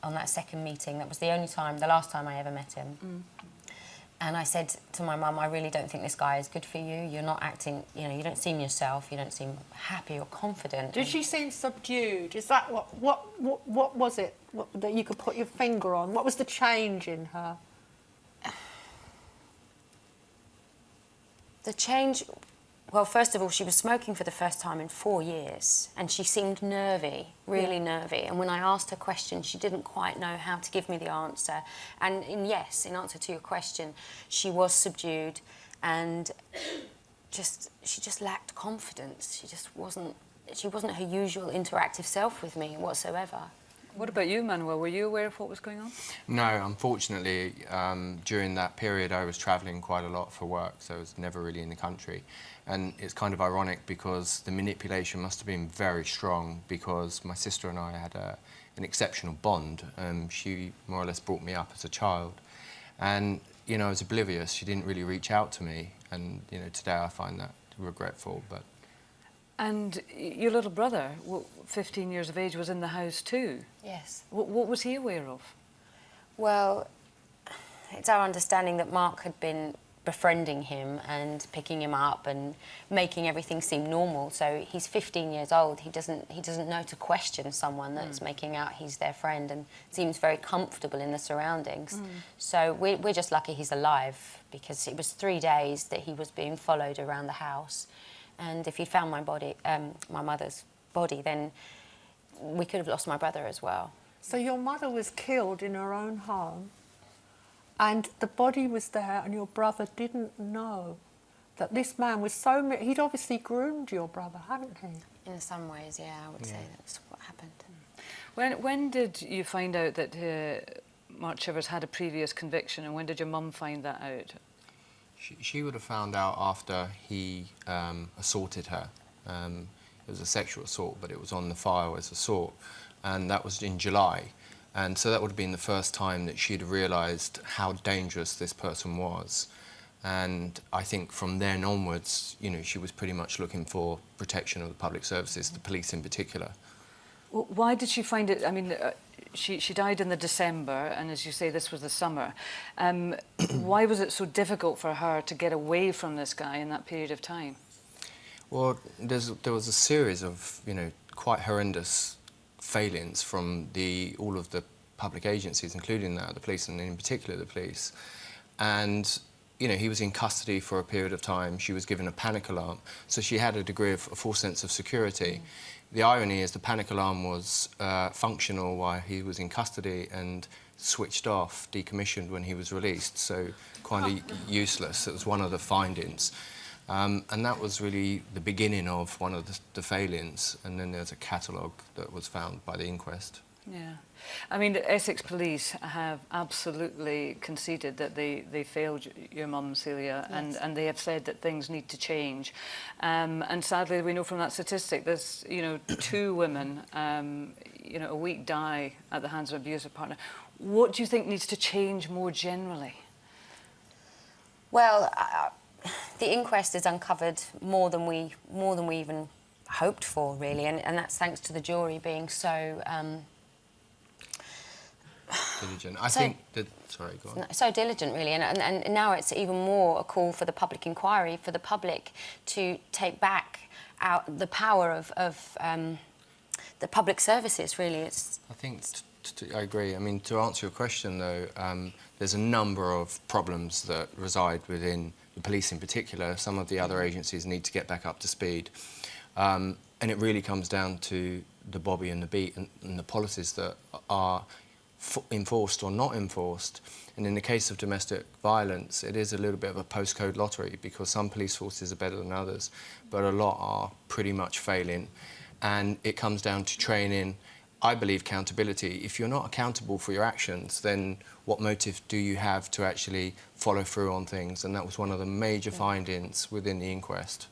on that second meeting. That was the last time I ever met him. And I said to my mum, I really don't think this guy is good for you. You're not acting, you know, you don't seem yourself. You don't seem happy or confident. Did she seem subdued? Is that what was it that you could put your finger on? What was the change in her? The change, well, first of all, she was smoking for the first time in 4 years, and she seemed nervy, really nervy. And when I asked her questions, she didn't quite know how to give me the answer. And yes, in answer to your question, she was subdued, and she just lacked confidence. She wasn't her usual interactive self with me whatsoever. What about you, Manuel? Were you aware of what was going on? No, unfortunately, during that period I was travelling quite a lot for work, so I was never really in the country. And it's kind of ironic because the manipulation must have been very strong, because my sister and I had an exceptional bond. She more or less brought me up as a child. And, you know, I was oblivious. She didn't really reach out to me. And, you know, today I find that regretful, but... And your little brother, 15 years of age, was in the house too? Yes. What was he aware of? Well, it's our understanding that Mark had been befriending him and picking him up and making everything seem normal. So he's 15 years old. He doesn't know to question someone that's making out he's their friend, and seems very comfortable in the surroundings. So we're just lucky he's alive, because it was 3 days that he was being followed around the house. And if he found my body, my mother's body, then we could have lost my brother as well. So your mother was killed in her own home, and the body was there, and your brother didn't know that this man was so... He'd obviously groomed your brother, hadn't he? In some ways, yeah, I would say that's what happened. When did you find out that Mark Chivers had a previous conviction, and when did your mum find that out? She would have found out after he assaulted her. It was a sexual assault, but it was on the file as assault, and that was in July. And so that would have been the first time that she'd realised how dangerous this person was. And I think from then onwards, you know, she was pretty much looking for protection of the public services, the police in particular. Well, why did she find it? I mean, she died in the December, and as you say, this was the summer. Why was it so difficult for her to get away from this guy in that period of time? Well, there was a series of, you know, quite horrendous failings from all of the public agencies, including the police, and in particular the police. And, you know, he was in custody for a period of time. She was given a panic alarm, so she had a degree of a false sense of security. The irony is the panic alarm was functional while he was in custody and switched off, decommissioned when he was released, so quite useless. It was one of the findings. And that was really the beginning of one of the failings, and then there's a catalogue that was found by the inquest. Yeah. I mean, the Essex police have absolutely conceded that they failed your mum, Celia, and they have said that things need to change. And sadly, we know from that statistic, there's, you know, 2 women, you know, a week die at the hands of an abusive partner. What do you think needs to change more generally? Well, the inquest has uncovered more than we even hoped for, really, and that's thanks to the jury being so diligent. I think that... Sorry, go on. So diligent, really, and now it's even more a call for the public inquiry, for the public to take back the power of the public services, really. I think I agree. I mean, to answer your question, though, there's a number of problems that reside within the police in particular. Some of the other agencies need to get back up to speed. And it really comes down to the Bobby and the Beat and the policies that are enforced or not enforced. And in the case of domestic violence, it is a little bit of a postcode lottery, because some police forces are better than others, but a lot are pretty much failing. And it comes down to training, I believe, accountability. If you're not accountable for your actions, then what motive do you have to actually follow through on things? And that was one of the major findings within the inquest.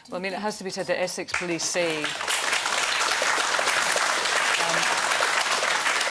Well, I mean, it has to be said that Essex police say